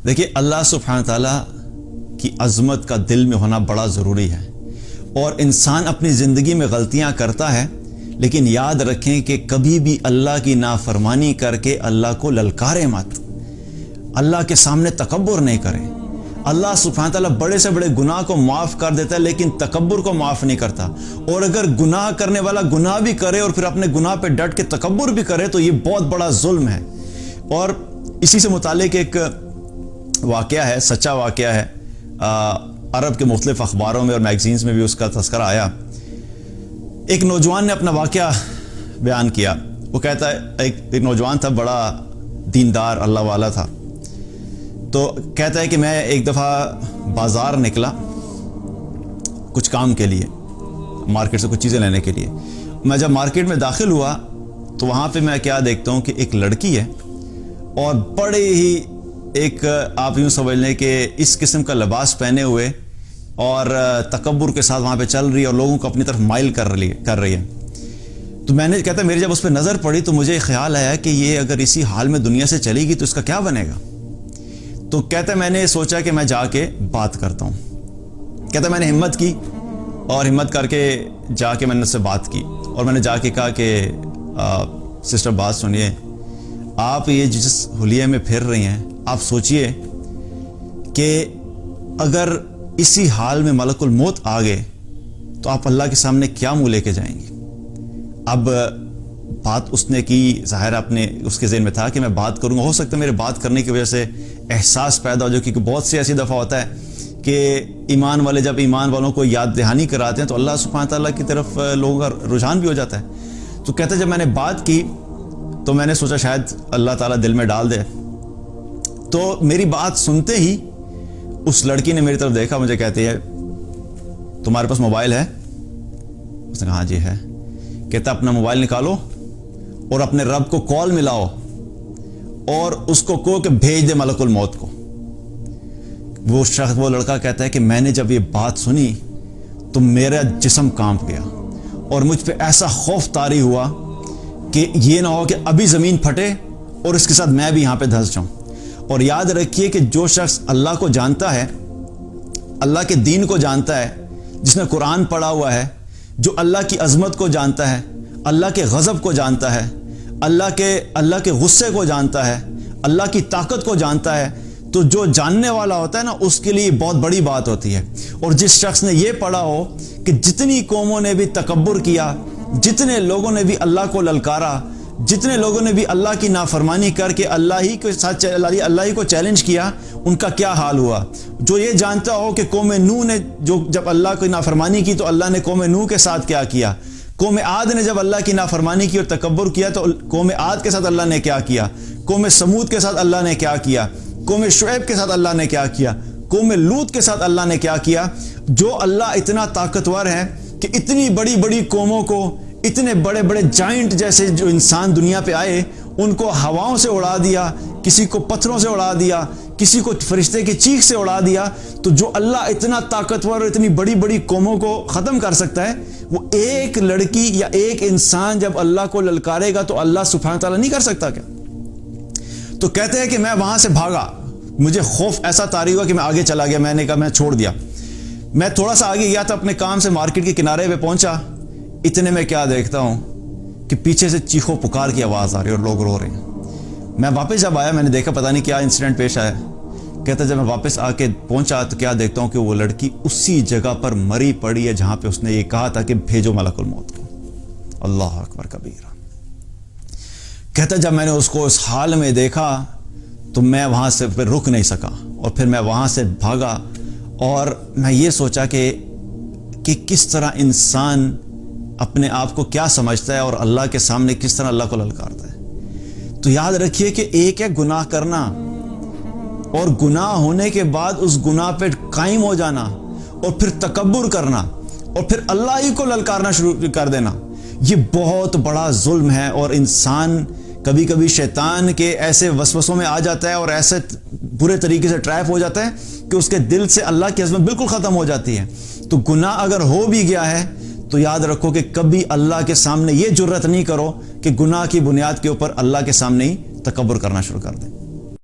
دیکھیے اللہ سبحانہ تعالیٰ کی عظمت کا دل میں ہونا بڑا ضروری ہے، اور انسان اپنی زندگی میں غلطیاں کرتا ہے، لیکن یاد رکھیں کہ کبھی بھی اللہ کی نافرمانی کر کے اللہ کو للکارے مت، اللہ کے سامنے تکبر نہیں کریں۔ اللہ سبحانہ تعالیٰ بڑے سے بڑے گناہ کو معاف کر دیتا ہے، لیکن تکبر کو معاف نہیں کرتا، اور اگر گناہ کرنے والا گناہ بھی کرے اور پھر اپنے گناہ پہ ڈٹ کے تکبر بھی کرے تو یہ بہت بڑا ظلم ہے۔ اور اسی سے متعلق ایک واقعہ ہے، سچا واقعہ ہے، عرب کے مختلف اخباروں میں اور میگزینز میں بھی اس کا تذکرہ آیا۔ ایک نوجوان نے اپنا واقعہ بیان کیا۔ وہ کہتا ہے ایک نوجوان تھا، بڑا دیندار اللہ والا تھا، تو کہتا ہے کہ میں ایک دفعہ بازار نکلا کچھ کام کے لیے، مارکیٹ سے کچھ چیزیں لینے کے لیے۔ میں جب مارکیٹ میں داخل ہوا تو وہاں پہ میں کیا دیکھتا ہوں کہ ایک لڑکی ہے، اور بڑے ہی ایک آپ یوں سمجھ لیں کہ اس قسم کا لباس پہنے ہوئے اور تکبر کے ساتھ وہاں پہ چل رہی ہے اور لوگوں کو اپنی طرف مائل کر رہی ہے۔ تو میں نے کہتا ہے میری جب اس پہ نظر پڑی تو مجھے خیال آیا کہ یہ اگر اسی حال میں دنیا سے چلے گی تو اس کا کیا بنے گا۔ تو کہتا ہے میں نے سوچا کہ میں جا کے بات کرتا ہوں۔ کہتا ہے میں نے ہمت کی، اور ہمت کر کے جا کے میں نے اس سے بات کی، اور میں نے جا کے کہا کہ سسٹر بات سنیے، آپ یہ جس حلیے میں پھر رہی ہیں، آپ سوچئے کہ اگر اسی حال میں ملک الموت آ گئے تو آپ اللہ کے سامنے کیا منہ لے کے جائیں گی۔ اب بات اس نے کی، ظاہر اپنے اس کے ذہن میں تھا کہ میں بات کروں گا، ہو سکتا ہے میرے بات کرنے کی وجہ سے احساس پیدا ہو جائے، کیونکہ بہت سی ایسی دفعہ ہوتا ہے کہ ایمان والے جب ایمان والوں کو یاد دہانی کراتے ہیں تو اللہ سبحانہ تعالیٰ کی طرف لوگوں کا رجحان بھی ہو جاتا ہے۔ تو کہتے ہیں جب میں نے بات کی تو میں نے سوچا شاید اللہ تعالیٰ دل میں ڈال دے، تو میری بات سنتے ہی اس لڑکی نے میری طرف دیکھا، مجھے کہتی ہے تمہارے پاس موبائل ہے؟ اس نے کہا ہاں جی ہے۔ کہتا اپنا موبائل نکالو اور اپنے رب کو کال ملاؤ اور اس کو کہو کہ بھیج دے ملک الموت کو۔ وہ لڑکا کہتا ہے کہ میں نے جب یہ بات سنی تو میرا جسم کانپ گیا، اور مجھ پہ ایسا خوف طاری ہوا کہ یہ نہ ہو کہ ابھی زمین پھٹے اور اس کے ساتھ میں بھی یہاں پہ دھنس جاؤں۔ اور یاد رکھیے کہ جو شخص اللہ کو جانتا ہے، اللہ کے دین کو جانتا ہے، جس نے قرآن پڑھا ہوا ہے، جو اللہ کی عظمت کو جانتا ہے، اللہ کے غضب کو جانتا ہے، اللہ کے غصے کو جانتا ہے، اللہ کی طاقت کو جانتا ہے، تو جو جاننے والا ہوتا ہے نا، اس کے لیے بہت بڑی بات ہوتی ہے۔ اور جس شخص نے یہ پڑھا ہو کہ جتنی قوموں نے بھی تکبر کیا، جتنے لوگوں نے بھی اللہ کو للکارا، جتنے لوگوں نے بھی اللہ کی نافرمانی کر کے اللہ ہی کو چیلنج کیا، ان کا کیا حال ہوا۔ جو یہ جانتا ہو کہ قوم نوح نے جب اللہ کی نافرمانی کی تو اللہ نے قوم نوح کے ساتھ کیا کیا، قوم عاد نے جب اللہ کی نافرمانی کی اور تکبر کیا تو قوم عاد کے ساتھ اللہ نے کیا کیا، قوم سمود کے ساتھ اللہ نے کیا کیا، قوم شعیب کے ساتھ اللہ نے کیا کیا، قوم لوط کے ساتھ اللہ نے کیا کیا۔ جو اللہ اتنا طاقتور ہے کہ اتنی بڑی بڑی قوموں کو، اتنے بڑے بڑے جائنٹ جیسے جو انسان دنیا پہ آئے، ان کو ہواؤں سے اڑا دیا، کسی کو پتھروں سے اڑا دیا، کسی کو فرشتے کی چیخ سے اڑا دیا۔ تو جو اللہ اتنا طاقتور اور اتنی بڑی بڑی قوموں کو ختم کر سکتا ہے، وہ ایک لڑکی یا ایک انسان جب اللہ کو للکارے گا تو اللہ سبحانہ تعالیٰ نہیں کر سکتا کیا؟ تو کہتے ہیں کہ میں وہاں سے بھاگا، مجھے خوف ایسا طاری ہوا کہ میں آگے چلا گیا۔ میں نے کہا میں چھوڑ دیا، میں تھوڑا سا آگے گیا تو اپنے کام سے مارکیٹ کے کنارے پہ پہنچا، اتنے میں کیا دیکھتا ہوں کہ پیچھے سے چیخو پکار کی آواز آ رہی ہے اور لوگ رو رہے ہیں۔ میں واپس جب آیا میں نے دیکھا پتہ نہیں کیا انسیڈنٹ پیش آیا۔ کہتا جب میں واپس آ کے پہنچا تو کیا دیکھتا ہوں کہ وہ لڑکی اسی جگہ پر مری پڑی ہے جہاں پہ اس نے یہ کہا تھا کہ بھیجو ملک الموت کو۔ اللہ اکبر کبیرہ۔ کہتا جب میں نے اس کو اس حال میں دیکھا تو میں وہاں سے پھر رک نہیں سکا، اور پھر میں وہاں سے بھاگا، اور میں یہ سوچا کہ کس طرح انسان اپنے آپ کو کیا سمجھتا ہے اور اللہ کے سامنے کس طرح اللہ کو للکارتا ہے۔ تو یاد رکھیے کہ ایک ہے گناہ کرنا، اور گناہ ہونے کے بعد اس گناہ پہ قائم ہو جانا، اور پھر تکبر کرنا، اور پھر اللہ ہی کو للکارنا شروع کر دینا، یہ بہت بڑا ظلم ہے۔ اور انسان کبھی کبھی شیطان کے ایسے وسوسوں میں آ جاتا ہے اور ایسے برے طریقے سے ٹریپ ہو جاتا ہے کہ اس کے دل سے اللہ کی عظمت بالکل ختم ہو جاتی ہے۔ تو گناہ اگر ہو بھی گیا ہے تو یاد رکھو کہ کبھی اللہ کے سامنے یہ جرت نہیں کرو کہ گناہ کی بنیاد کے اوپر اللہ کے سامنے ہی تکبر کرنا شروع کر دیں۔